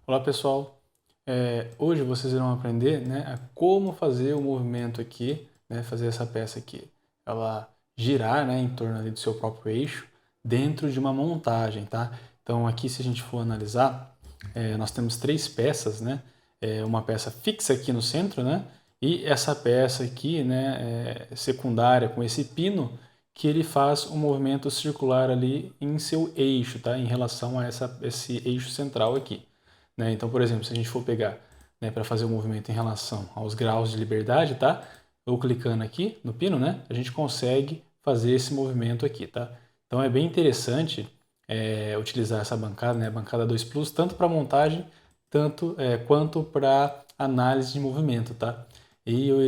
Olá pessoal, hoje vocês irão aprender, né, a como fazer o movimento aqui, né, fazer essa peça aqui, ela girar, né, em torno ali do seu próprio eixo dentro de uma montagem, tá? Então aqui se a gente for analisar, nós temos três peças, né, uma peça fixa aqui no centro, né, e essa peça aqui, né, secundária com esse pino que ele faz um movimento circular ali em seu eixo, tá? Em relação a esse eixo central aqui. Né? Então, por exemplo, se a gente for pegar, né, para fazer o movimento em relação aos graus de liberdade, tá? Ou clicando aqui no pino, né, a gente consegue fazer esse movimento aqui, tá? Então é bem interessante utilizar essa bancada, né, a bancada 2 Plus, tanto para montagem quanto para análise de movimento, tá? E eu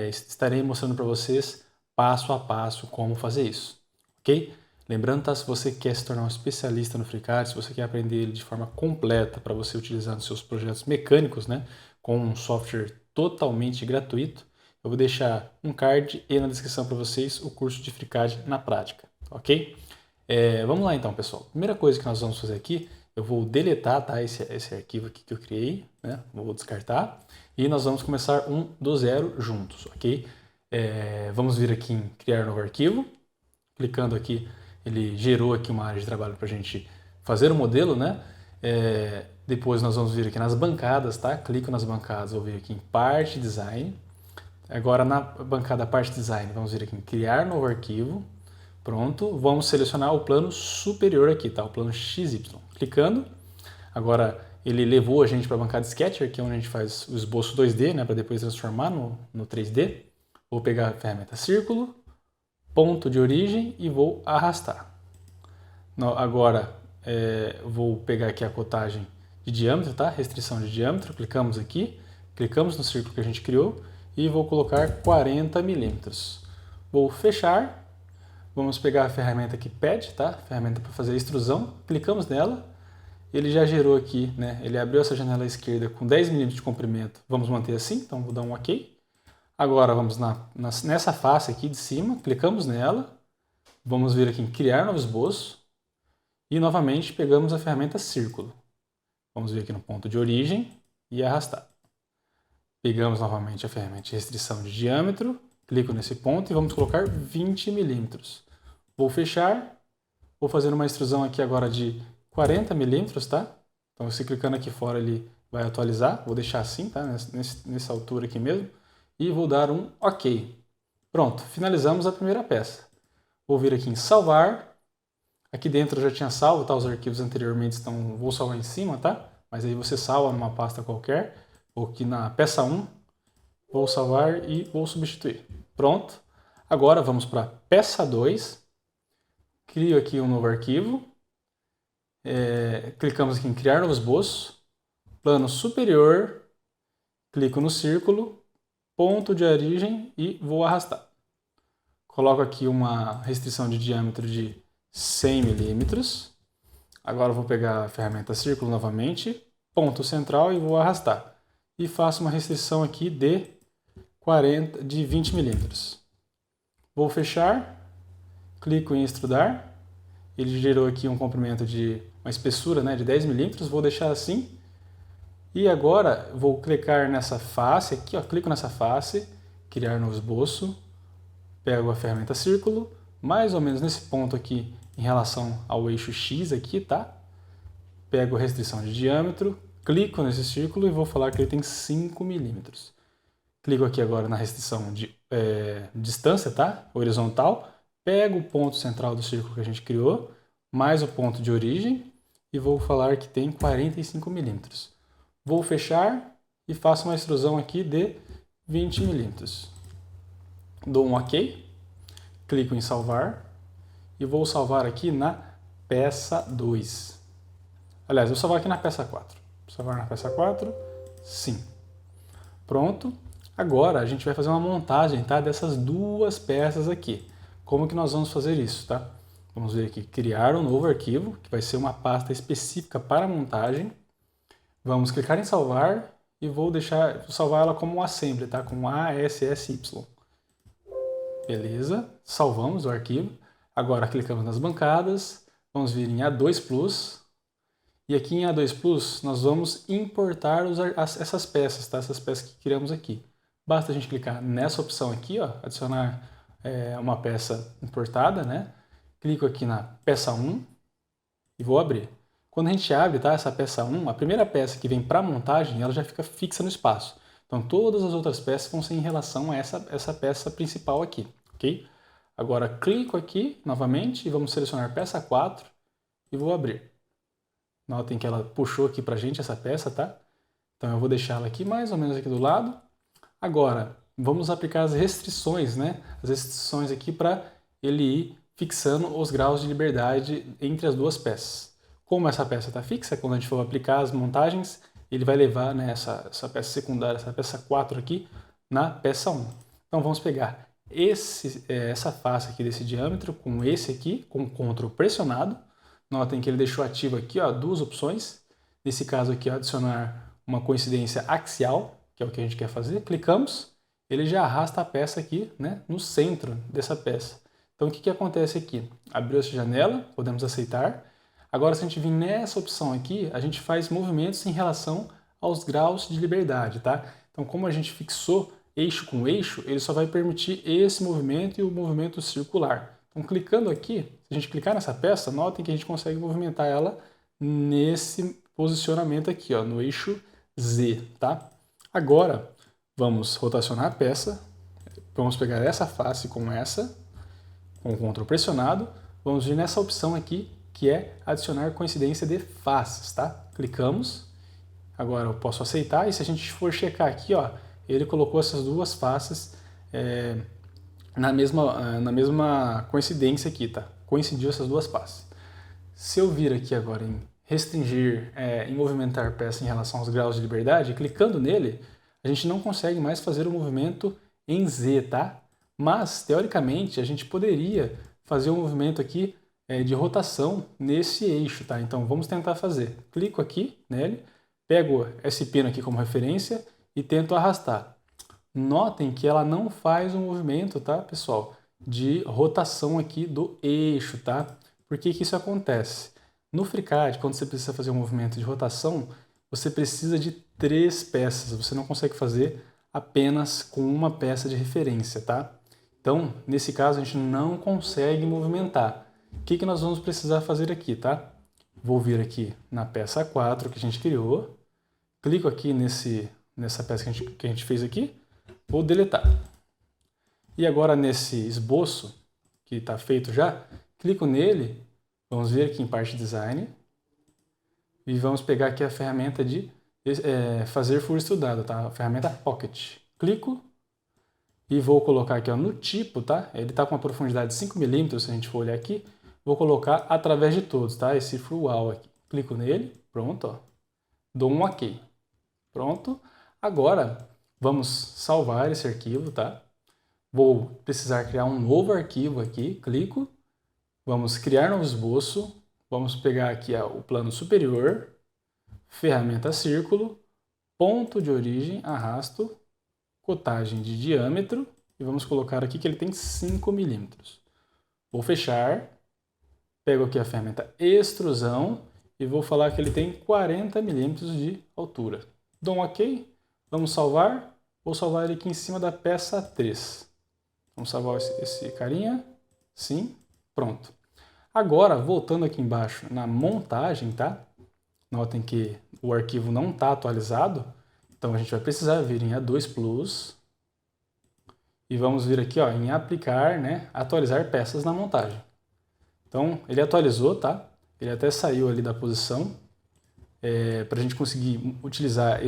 estarei mostrando para vocês passo a passo como fazer isso, ok? Lembrando, tá, se você quer se tornar um especialista no FreeCAD, se você quer aprender ele de forma completa para você utilizar nos seus projetos mecânicos, né, com um software totalmente gratuito, eu vou deixar um card e na descrição para vocês o curso de FreeCAD na prática, ok? Vamos lá então, pessoal. Primeira coisa que nós vamos fazer aqui, eu vou deletar, tá, esse arquivo aqui que eu criei, né, vou descartar, e nós vamos começar um do zero juntos, ok? Vamos vir aqui em criar novo arquivo, clicando aqui, ele gerou aqui uma área de trabalho para a gente fazer o modelo, né? Depois nós vamos vir aqui nas bancadas, tá? Clico nas bancadas, vou vir aqui em parte design. Agora na bancada parte design, vamos vir aqui em criar novo arquivo. Pronto, vamos selecionar o plano superior aqui, tá? O plano XY. Clicando, agora ele levou a gente para a bancada Sketcher, que é onde a gente faz o esboço 2D, né? Para depois transformar no 3D. Vou pegar a ferramenta círculo, ponto de origem e vou arrastar. Agora vou pegar aqui a cotagem de diâmetro, tá? Restrição de diâmetro, clicamos aqui, clicamos no círculo que a gente criou e vou colocar 40 milímetros. Vou fechar, vamos pegar a ferramenta aqui Pad, tá? Ferramenta para fazer a extrusão, clicamos nela, ele já gerou aqui, né? Ele abriu essa janela à esquerda com 10 milímetros de comprimento, vamos manter assim, então vou dar um OK. Agora vamos nessa face aqui de cima, clicamos nela, vamos vir aqui em criar novo esboço e novamente pegamos a ferramenta círculo. Vamos vir aqui no ponto de origem e arrastar. Pegamos novamente a ferramenta de restrição de diâmetro, clico nesse ponto e vamos colocar 20 milímetros. Vou fechar, vou fazer uma extrusão aqui agora de 40 milímetros, tá? Então se clicando aqui fora ele vai atualizar, vou deixar assim, tá? Nessa altura aqui mesmo. E vou dar um OK. Pronto, finalizamos a primeira peça. Vou vir aqui em salvar. Aqui dentro eu já tinha salvo, tá? Os arquivos anteriormente estão, vou salvar em cima, tá? Mas aí você salva numa pasta qualquer. Vou aqui na peça 1, vou salvar e vou substituir. Pronto. Agora vamos para a peça 2. Crio aqui um novo arquivo. Clicamos aqui em criar novo esboço. Plano superior. Clico no círculo, ponto de origem e vou arrastar. Coloco aqui uma restrição de diâmetro de 100 milímetros. Agora vou pegar a ferramenta círculo novamente, ponto central e vou arrastar. E faço uma restrição aqui de 20 milímetros. Vou fechar, clico em extrudar. Ele gerou aqui um comprimento de uma espessura, né, de 10 milímetros. Vou deixar assim. E agora vou clicar nessa face aqui, ó, clico nessa face, criar novo esboço, pego a ferramenta círculo, mais ou menos nesse ponto aqui em relação ao eixo X aqui, tá? Pego a restrição de diâmetro, clico nesse círculo e vou falar que ele tem 5 milímetros. Clico aqui agora na restrição de distância, tá? Horizontal, pego o ponto central do círculo que a gente criou, mais o ponto de origem e vou falar que tem 45 milímetros. Vou fechar e faço uma extrusão aqui de 20 milímetros. Dou um OK, clico em salvar e vou salvar aqui na peça 2. Aliás, vou salvar aqui na peça 4. Salvar na peça 4, sim. Pronto. Agora a gente vai fazer uma montagem, tá, dessas duas peças aqui. Como que nós vamos fazer isso, tá? Vamos ver aqui, criar um novo arquivo, que vai ser uma pasta específica para montagem. Vamos clicar em salvar e vou salvar ela como um assembly, tá? Com ASSY. Beleza, salvamos o arquivo. Agora clicamos nas bancadas, vamos vir em A2 Plus E aqui em A2 Plus, nós vamos importar essas peças, tá? Essas peças que criamos aqui. Basta a gente clicar nessa opção aqui, ó, adicionar uma peça importada, né? Clico aqui na peça 1 e vou abrir. Quando a gente abre, tá, essa peça 1, a primeira peça que vem para a montagem, ela já fica fixa no espaço. Então todas as outras peças vão ser em relação a essa peça principal aqui, ok? Agora clico aqui novamente e vamos selecionar peça 4 e vou abrir. Notem que ela puxou aqui pra gente essa peça, tá? Então eu vou deixar ela aqui mais ou menos aqui do lado. Agora, vamos aplicar as restrições, né? As restrições aqui para ele ir fixando os graus de liberdade entre as duas peças. Como essa peça está fixa, quando a gente for aplicar as montagens, ele vai levar, né, essa peça secundária, essa peça 4 aqui, na peça 1. Então vamos pegar essa face aqui desse diâmetro com esse aqui, com o CTRL pressionado. Notem que ele deixou ativo aqui, ó, duas opções. Nesse caso aqui, ó, adicionar uma coincidência axial, que é o que a gente quer fazer. Clicamos, ele já arrasta a peça aqui, né, no centro dessa peça. Então o que acontece aqui? Abriu essa janela, podemos aceitar. Agora se a gente vir nessa opção aqui, a gente faz movimentos em relação aos graus de liberdade, tá? Então como a gente fixou eixo com eixo, ele só vai permitir esse movimento e o movimento circular. Então clicando aqui, se a gente clicar nessa peça, notem que a gente consegue movimentar ela nesse posicionamento aqui, ó, no eixo Z, tá? Agora vamos rotacionar a peça, vamos pegar essa face com essa, com o CTRL pressionado, vamos vir nessa opção aqui, que é adicionar coincidência de faces, tá? Clicamos, agora eu posso aceitar, e se a gente for checar aqui, ó, ele colocou essas duas faces na mesma coincidência aqui, tá? Coincidiu essas duas faces. Se eu vir aqui agora em restringir, em movimentar peça em relação aos graus de liberdade, clicando nele, a gente não consegue mais fazer o movimento em Z, tá? Mas, teoricamente, a gente poderia fazer o movimento aqui de rotação nesse eixo, tá? Então, vamos tentar fazer. Clico aqui nele, pego esse pino aqui como referência e tento arrastar. Notem que ela não faz um movimento, tá, pessoal, de rotação aqui do eixo, tá? Por que isso acontece? No FreeCAD, quando você precisa fazer um movimento de rotação, você precisa de 3 peças, você não consegue fazer apenas com uma peça de referência, tá? Então, nesse caso, a gente não consegue movimentar. O que nós vamos precisar fazer aqui, tá? Vou vir aqui na peça 4 que a gente criou, clico aqui nessa peça que a gente fez aqui, vou deletar. E agora nesse esboço, que está feito já, clico nele, vamos vir aqui em parte design, e vamos pegar aqui a ferramenta de fazer for estudado, tá? A ferramenta Pocket. Clico e vou colocar aqui, ó, no tipo, tá? Ele está com uma profundidade de 5 mm, se a gente for olhar aqui. Vou colocar através de todos, tá? Esse through all aqui. Clico nele, pronto, ó. Dou um OK. Pronto. Agora, vamos salvar esse arquivo, tá? Vou precisar criar um novo arquivo aqui, clico. Vamos criar novo esboço. Vamos pegar aqui o plano superior, ferramenta círculo, ponto de origem, arrasto, cotagem de diâmetro e vamos colocar aqui que ele tem 5 mm. Vou fechar, pego aqui a ferramenta extrusão e vou falar que ele tem 40 mm de altura. Dou um OK, vamos salvar, vou salvar ele aqui em cima da peça 3. Vamos salvar esse carinha, sim, pronto. Agora, voltando aqui embaixo na montagem, tá? Notem que o arquivo não está atualizado, então a gente vai precisar vir em A2 Plus e vamos vir aqui, ó, em aplicar, né, atualizar peças na montagem. Então, ele atualizou, tá? Ele até saiu ali da posição. Para a gente conseguir utilizar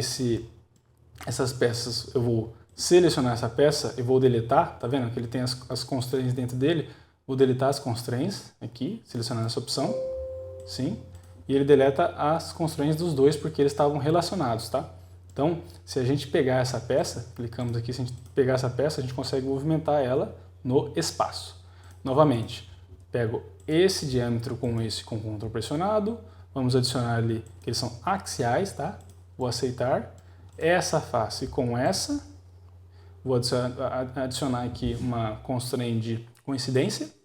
essas peças, eu vou selecionar essa peça e vou deletar, tá vendo que ele tem as constraints dentro dele? Vou deletar as constraints aqui, selecionando essa opção, sim, e ele deleta as constraints dos dois porque eles estavam relacionados, tá? Então, se a gente pegar essa peça, clicamos aqui, se a gente pegar essa peça, a gente consegue movimentar ela no espaço. Novamente, pego esse diâmetro com esse com CTRL pressionado, vamos adicionar ali que eles são axiais, tá? Vou aceitar. Essa face com essa, vou adicionar aqui uma constraint de coincidência.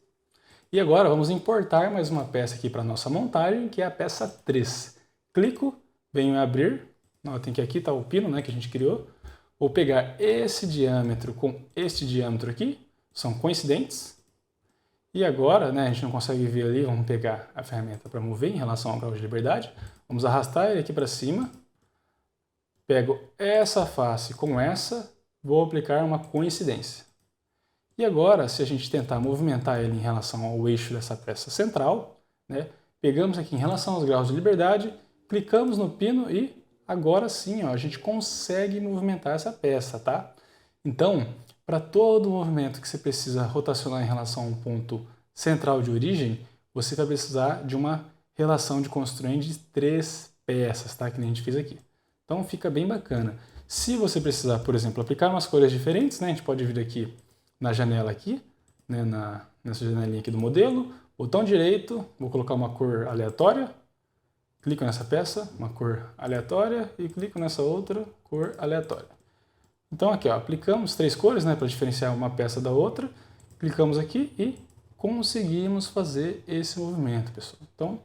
E agora vamos importar mais uma peça aqui para a nossa montagem, que é a peça 3. clico, venho em abrir, notem que aqui está o pino, né, que a gente criou. Vou pegar esse diâmetro com este diâmetro aqui, são coincidentes. E agora, né, a gente não consegue ver ali, vamos pegar a ferramenta para mover em relação ao grau de liberdade. Vamos arrastar ele aqui para cima. Pego essa face com essa, vou aplicar uma coincidência. E agora, se a gente tentar movimentar ele em relação ao eixo dessa peça central, né, pegamos aqui em relação aos graus de liberdade, clicamos no pino e agora sim, ó, a gente consegue movimentar essa peça, tá? Então, para todo movimento que você precisa rotacionar em relação a um ponto central de origem, você vai precisar de uma relação de constraint de 3 peças, tá? Que nem a gente fez aqui. Então fica bem bacana. Se você precisar, por exemplo, aplicar umas cores diferentes, né? A gente pode vir aqui na janela aqui, né? Nessa janelinha aqui do modelo, botão direito, vou colocar uma cor aleatória, clico nessa peça, uma cor aleatória, e clico nessa outra, cor aleatória. Então aqui, ó, aplicamos 3 cores, né, para diferenciar uma peça da outra, clicamos aqui e conseguimos fazer esse movimento, pessoal. Então,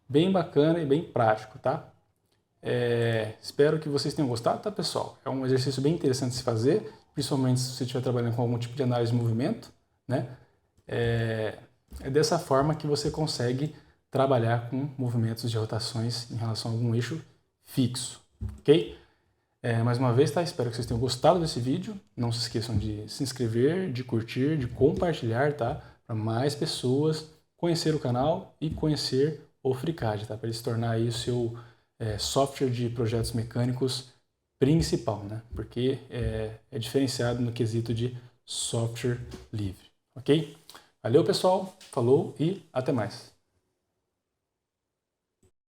bem bacana e bem prático, tá? Espero que vocês tenham gostado, tá, pessoal? É um exercício bem interessante de se fazer, principalmente se você estiver trabalhando com algum tipo de análise de movimento, né? É dessa forma que você consegue trabalhar com movimentos de rotações em relação a algum eixo fixo, ok? Mais uma vez, tá? Espero que vocês tenham gostado desse vídeo. Não se esqueçam de se inscrever, de curtir, de compartilhar, tá? Para mais pessoas conhecer o canal e conhecer o FreeCAD, tá? Para ele se tornar aí o seu software de projetos mecânicos principal, né? Porque é diferenciado no quesito de software livre, ok? Valeu, pessoal. Falou e até mais.